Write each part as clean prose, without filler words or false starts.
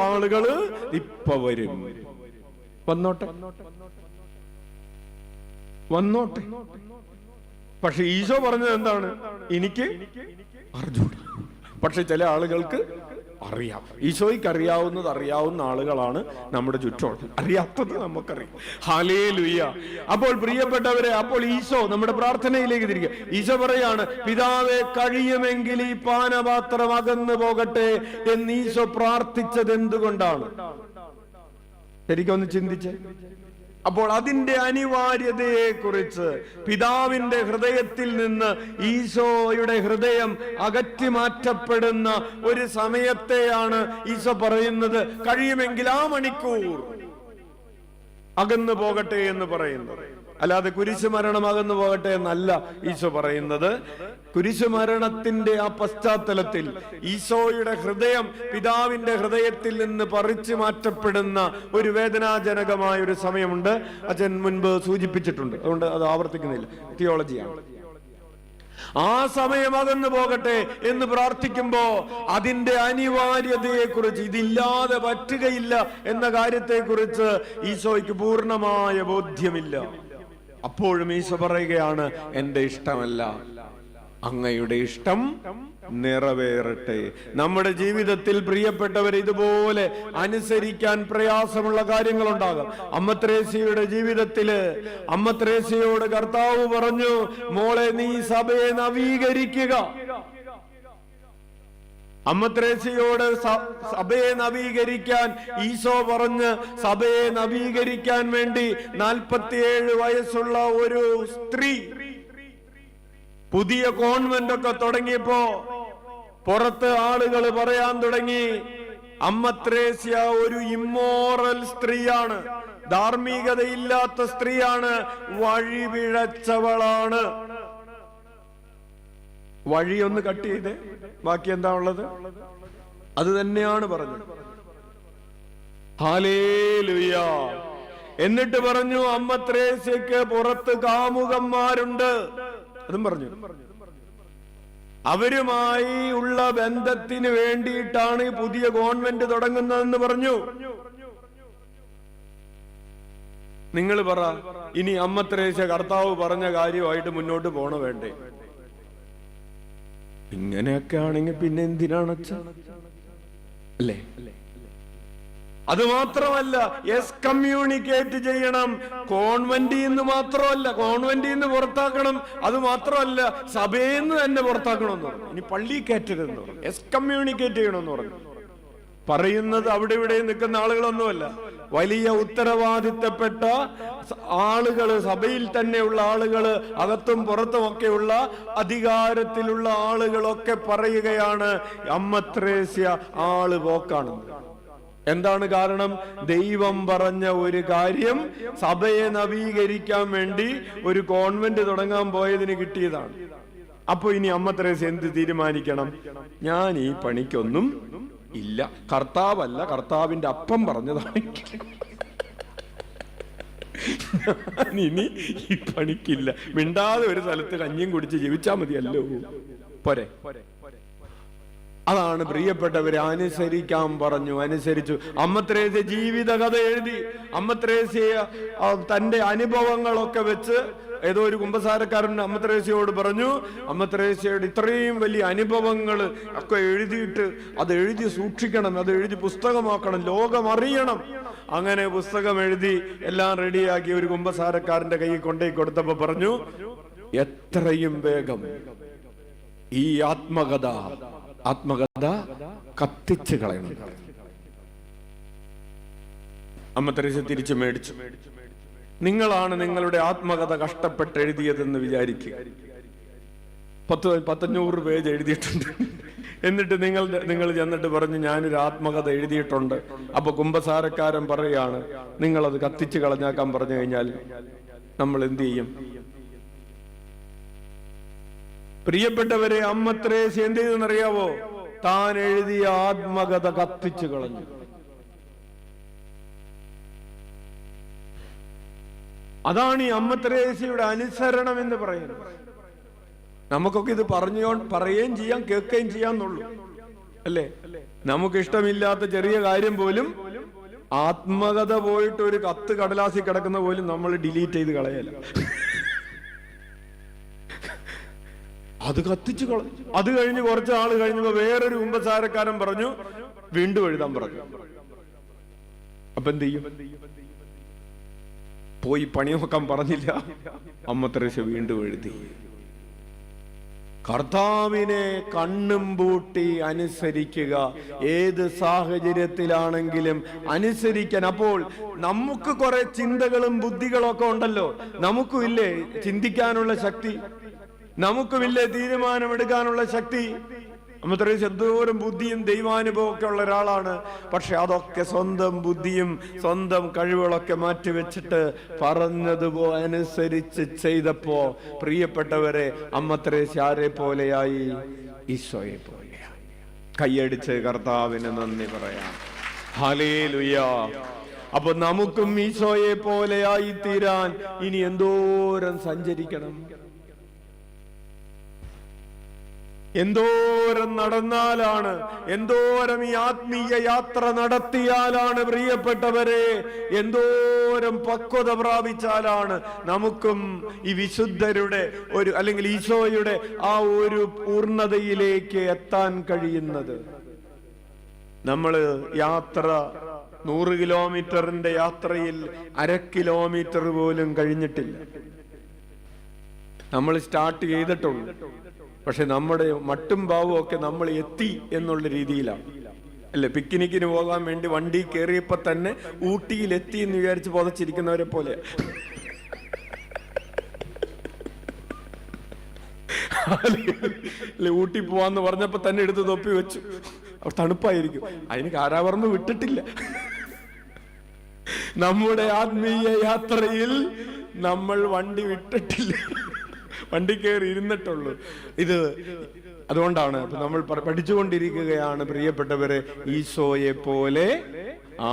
ആളുകള് ഇപ്പൊ വരും, വന്നോട്ടെ വന്നോട്ടെ. പക്ഷെ ഈശോ പറഞ്ഞത് എന്താണ്? എനിക്ക് അറിഞ്ഞൂടാ. പക്ഷെ ചില ആളുകൾക്ക് അറിയാം. ഈശോയ്ക്ക് അറിയാവുന്ന ആളുകളാണ് നമ്മുടെ ചുറ്റുമുള്ളത്. അറിയാത്തത് നമുക്കറിയാം. ഹല്ലേലൂയ. അപ്പോൾ പ്രിയപ്പെട്ടവരെ, അപ്പോൾ ഈശോ നമ്മുടെ പ്രാർത്ഥനയിലേക്ക് തിരികെ ഈശോ പറയാണ്, പിതാവേ കഴിയുമെങ്കിൽ ഈ പാനപാത്രം അകന്നു പോകട്ടെ എന്ന് ഈശോ പ്രാർത്ഥിച്ചത് എന്തുകൊണ്ടാണ്? ശരിക്കൊന്ന് ചിന്തിച്ച്. അപ്പോൾ അതിന്റെ അനിവാര്യതയെ കുറിച്ച് പിതാവിന്റെ ഹൃദയത്തിൽ നിന്ന് ഈശോയുടെ ഹൃദയം അകറ്റി മാറ്റപ്പെടുന്ന ഒരു സമയത്തെയാണ് ഈശോ പറയുന്നത് കഴിയുമെങ്കിൽ ആ മണിക്കൂർ അകന്നു പോകട്ടെ എന്ന് പറയുന്നത്. അല്ലാതെ കുരിശുമരണം അകന്നു പോകട്ടെ എന്നല്ല ഈശോ പറയുന്നത്. കുരിശുമരണത്തിന്റെ ആ പശ്ചാത്തലത്തിൽ ഈശോയുടെ ഹൃദയം പിതാവിന്റെ ഹൃദയത്തിൽ നിന്ന് പറിച്ചു മാറ്റപ്പെടുന്ന ഒരു വേദനാജനകമായ ഒരു സമയമുണ്ട്. അച്ഛൻ മുൻപ് സൂചിപ്പിച്ചിട്ടുണ്ട്, അതുകൊണ്ട് അത് ആവർത്തിക്കുന്നില്ല, തിയോളജിയാണ്. ആ സമയം അകന്നു പോകട്ടെ എന്ന് പ്രാർത്ഥിക്കുമ്പോ അതിന്റെ അനിവാര്യതയെ കുറിച്ച്, ഇതില്ലാതെ പറ്റുകയില്ല എന്ന കാര്യത്തെ കുറിച്ച് ഈശോയ്ക്ക് പൂർണ്ണമായ ബോധ്യമില്ല. അപ്പോഴും ഈശോ പറയുകയാണ്, എന്റെ ഇഷ്ടമല്ല, അങ്ങയുടെ ഇഷ്ടം നിറവേറട്ടെ. നമ്മുടെ ജീവിതത്തിൽ പ്രിയപ്പെട്ടവർ ഇതുപോലെ അനുസരിക്കാൻ പ്രയാസമുള്ള കാര്യങ്ങളുണ്ടാകും. അമ്മ ത്രേസ്യയുടെ ജീവിതത്തില് അമ്മ ത്രേസ്യയോട് കർത്താവ് പറഞ്ഞു, മോളെ നീ സഭയെ നവീകരിക്കുക. അമ്മ ത്രേസ്യയോട് സഭയെ നവീകരിക്കാൻ ഈശോ പറഞ്ഞ് സഭയെ നവീകരിക്കാൻ വേണ്ടി 47 വയസ്സുള്ള ഒരു സ്ത്രീ പുതിയ കോൺവെന്റ് ഒക്കെ തുടങ്ങിയപ്പോ പുറത്ത് ആളുകൾ പറയാൻ തുടങ്ങി, അമ്മ ത്രേസ്യ ഒരു ഇമ്മോറൽ സ്ത്രീയാണ്, ധാർമ്മികതയില്ലാത്ത സ്ത്രീയാണ്, വഴിപിഴച്ചവളാണ്. വഴിയൊന്ന് കട്ട് ചെയ്ത് ബാക്കി എന്താ ഉള്ളത് അത് തന്നെയാണ് പറഞ്ഞത്. ഹല്ലേലൂയ. എന്നിട്ട് പറഞ്ഞു, അമ്മ ത്രേസ്യക്ക് പുറത്ത് കാമുകന്മാരുണ്ട്, അതും പറഞ്ഞു. അവരുമായി ഉള്ള ബന്ധത്തിന് വേണ്ടിയിട്ടാണ് പുതിയ കോൺവെന്റ് തുടങ്ങുന്നതെന്ന് പറഞ്ഞു. നിങ്ങൾ പറ, ഇനി അമ്മ ത്രേസ്യ കർത്താവ് പറഞ്ഞ കാര്യമായിട്ട് മുന്നോട്ട് പോണോ വേണ്ടേ? ഇങ്ങനെയൊക്കെ ആണെങ്കിൽ പിന്നെ എന്തിനാണ് അല്ലേ? അത് മാത്രമല്ല, എക്സ്കമ്മ്യൂണിക്കേറ്റ് ചെയ്യണം. കോൺവെന്റിൽ നിന്ന് മാത്രമല്ല, കോൺവെന്റിൽ നിന്ന് പുറത്താക്കണം. അത് മാത്രമല്ല, സഭയിൽ നിന്ന് തന്നെ പുറത്താക്കണമെന്ന് പറഞ്ഞു. ഇനി പള്ളി കയറ്റരുതെന്ന് പറഞ്ഞു, എക്സ്കമ്മ്യൂണിക്കേറ്റ് ചെയ്യണമെന്ന് പറഞ്ഞു. പറയുന്നത് അവിടെ ഇവിടെ നിൽക്കുന്ന ആളുകളൊന്നുമല്ല, വലിയ ഉത്തരവാദിത്തപ്പെട്ട ആളുകള്, സഭയിൽ തന്നെയുള്ള ആളുകള്, അകത്തും പുറത്തുമൊക്കെയുള്ള അധികാരത്തിലുള്ള ആളുകളൊക്കെ പറയുകയാണ്, അമ്മ ത്രേസ്യ ആള് പോക്കാണ്. എന്താണ് കാരണം? ദൈവം പറഞ്ഞ ഒരു കാര്യം സഭയെ നവീകരിക്കാൻ വേണ്ടി ഒരു കോൺവെന്റ് തുടങ്ങാൻ പോയതിന് കിട്ടിയതാണ്. അപ്പൊ ഇനി അമ്മ ത്രേസ്യ എന്ത് തീരുമാനിക്കണം? ഞാൻ ഈ പണിക്കൊന്നും ഇല്ല, കർത്താവല്ല, കർത്താവിന്റെ അപ്പം പറഞ്ഞതാണ്, ഇനി ഈ പണിക്കില്ല. മിണ്ടാതെ ഒരു സ്ഥലത്ത് കഞ്ഞിയും കുടിച്ച് ജീവിച്ചാ മതിയല്ലോ, പോരെ? അതാണ് പ്രിയപ്പെട്ടവരെ, അനുസരിക്കാൻ പറഞ്ഞു, അനുസരിച്ചു. അമ്മ ത്രേസ്യ ജീവിത കഥ എഴുതി. അമ്മ ത്രേസ്യ തന്റെ അനുഭവങ്ങളൊക്കെ വെച്ച് ഏതോ ഒരു കുമ്പസാരക്കാരൻ അമ്മ ത്രേസ്യയോട് പറഞ്ഞു, അമ്മ ത്രേസ്യയുടെ ഇത്രയും വലിയ അനുഭവങ്ങൾ ഒക്കെ എഴുതിയിട്ട് അത് എഴുതി സൂക്ഷിക്കണം, അത് എഴുതി പുസ്തകമാക്കണം, ലോകം അറിയണം. അങ്ങനെ പുസ്തകം എഴുതി എല്ലാം റെഡിയാക്കി ഒരു കുമ്പസാരക്കാരന്റെ കയ്യിൽ കൊണ്ടേ കൊടുത്തപ്പോ പറഞ്ഞു, എത്രയും വേഗം ഈ ആത്മകഥ കത്തിച്ച് കളയണം. അമ്മ ത്രേസ്യ തിരിച്ചു മേടിച്ചു. നിങ്ങളാണ് നിങ്ങളുടെ ആത്മകഥ കഷ്ടപ്പെട്ട് എഴുതിയതെന്ന് വിചാരിക്കുക. 500 പേജ് എഴുതിയിട്ടുണ്ട്. എന്നിട്ട് നിങ്ങൾ ചെന്നിട്ട് പറഞ്ഞു, ഞാനൊരു ആത്മകഥ എഴുതിയിട്ടുണ്ട്. അപ്പൊ കുമ്പസാരക്കാരൻ പറയാണ്, നിങ്ങളത് കത്തിച്ച് കളഞ്ഞാക്കാൻ പറഞ്ഞു കഴിഞ്ഞാൽ നമ്മൾ എന്ത് ചെയ്യും? പ്രിയപ്പെട്ടവരെ, അമ്മ ത്രേസ്യ എന്ത് ചെയ്തെന്നറിയാവോ? താൻ എഴുതിയ ആത്മകഥ കത്തിച്ചു കളഞ്ഞു. അതാണ് ഈ അമ്മ ത്രേസ്യയുടെ അനുസരണം എന്ന് പറയുന്നത്. നമുക്കൊക്കെ ഇത് പറയുകയും ചെയ്യാം, കേൾക്കുകയും ചെയ്യാന്നുള്ളൂ, അല്ലേ? നമുക്കിഷ്ടമില്ലാത്ത ചെറിയ കാര്യം പോലും, ആത്മകഥ പോയിട്ട് ഒരു കത്ത് കടലാസിൽ കിടക്കുന്ന പോലും നമ്മൾ ഡിലീറ്റ് ചെയ്ത് കളയല. അത് കത്തിച്ചു കളഞ്ഞു. അത് കഴിഞ്ഞ് കുറച്ച് ആള് കഴിഞ്ഞപ്പോ വേറൊരു കുമ്പസാരക്കാരൻ പറഞ്ഞു വീണ്ടും എഴുതാൻ പറഞ്ഞു. അപ്പൊ എന്ത് ചെയ്യും? പോയി പണി നോക്കാൻ പറഞ്ഞില്ല, അമ്മ തെരേസ വീണ്ടും എഴുതി. കർത്താവിനെ കണ്ണും പൂട്ടി അനുസരിക്കുക, ഏത് സാഹചര്യത്തിലാണെങ്കിലും അനുസരിക്കാൻ. അപ്പോൾ നമുക്ക് കുറെ ചിന്തകളും ബുദ്ധികളും ഒക്കെ ഉണ്ടല്ലോ, നമുക്കും ഇല്ലേ ചിന്തിക്കാനുള്ള ശക്തി, നമുക്കുമില്ലേ തീരുമാനമെടുക്കാനുള്ള ശക്തി. അമ്മ തെരേസ എന്തോരം ബുദ്ധിയും ദൈവാനുഭവം ഒക്കെ ഉള്ള ഒരാളാണ്. പക്ഷെ അതൊക്കെ സ്വന്തം ബുദ്ധിയും സ്വന്തം കഴിവുകളൊക്കെ മാറ്റിവെച്ചിട്ട് പറഞ്ഞതുപോലെ അനുസരിച്ച് ചെയ്തപ്പോ പ്രിയപ്പെട്ടവരെ, അമ്മ തെരേസ ആരെ പോലെയായി? ഈശോയെ പോലെയായി. കൈയടിച്ച് കർത്താവിന് നന്ദി പറയാം. ഹല്ലേലൂയ. അപ്പൊ നമുക്കും ഈശോയെ പോലെയായി തീരാൻ ഇനി എന്തോരം സഞ്ചരിക്കണം, എന്തോരം നടന്നാലാണ്, എന്തോരം ഈ ആത്മീയ യാത്ര നടത്തിയാലാണ് പ്രിയപ്പെട്ടവരെ, എന്തോരം പക്വത പ്രാപിച്ചാലാണ് നമുക്കും ഈ വിശുദ്ധരുടെ ഒരു അല്ലെങ്കിൽ ഈശോയുടെ ആ ഒരു പൂർണ്ണതയിലേക്ക് എത്താൻ കഴിയുന്നത്. നമ്മള് യാത്ര 100 കിലോമീറ്ററിന്റെ യാത്രയിൽ 1/2 കിലോമീറ്റർ പോലും കഴിഞ്ഞിട്ടില്ല. നമ്മൾ സ്റ്റാർട്ട് ചെയ്തിട്ടുള്ളൂ. പക്ഷെ നമ്മുടെ മട്ടും ഭാവവും ഒക്കെ നമ്മൾ എത്തി എന്നുള്ള രീതിയിലാണ് അല്ലെ? പിക്നിക്കിന് പോകാൻ വേണ്ടി വണ്ടി കയറിയപ്പോ തന്നെ ഊട്ടിയിൽ എത്തി എന്ന് വിചാരിച്ച് പുതച്ചിരിക്കുന്നവരെ പോലെ. അല്ലെ, ഊട്ടി പോവാന്ന് പറഞ്ഞപ്പോ തന്നെ എടുത്ത് തൊപ്പി വെച്ചു. അവർ തണുപ്പായിരിക്കും, അതിന് കാരാവറമ്പ് വിട്ടിട്ടില്ല. നമ്മുടെ ആത്മീയ യാത്രയിൽ നമ്മൾ വണ്ടി വിട്ടിട്ടില്ല, വണ്ടി കയറി ഇരുന്നിട്ടുള്ളൂ. ഇത് അതുകൊണ്ടാണ് നമ്മൾ പഠിച്ചുകൊണ്ടിരിക്കുകയാണ് പ്രിയപ്പെട്ടവരെ, ഈശോയെ പോലെ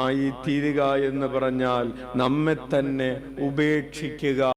ആയി തീരുക എന്ന് പറഞ്ഞാൽ നമ്മെ തന്നെ ഉപേക്ഷിക്കുക.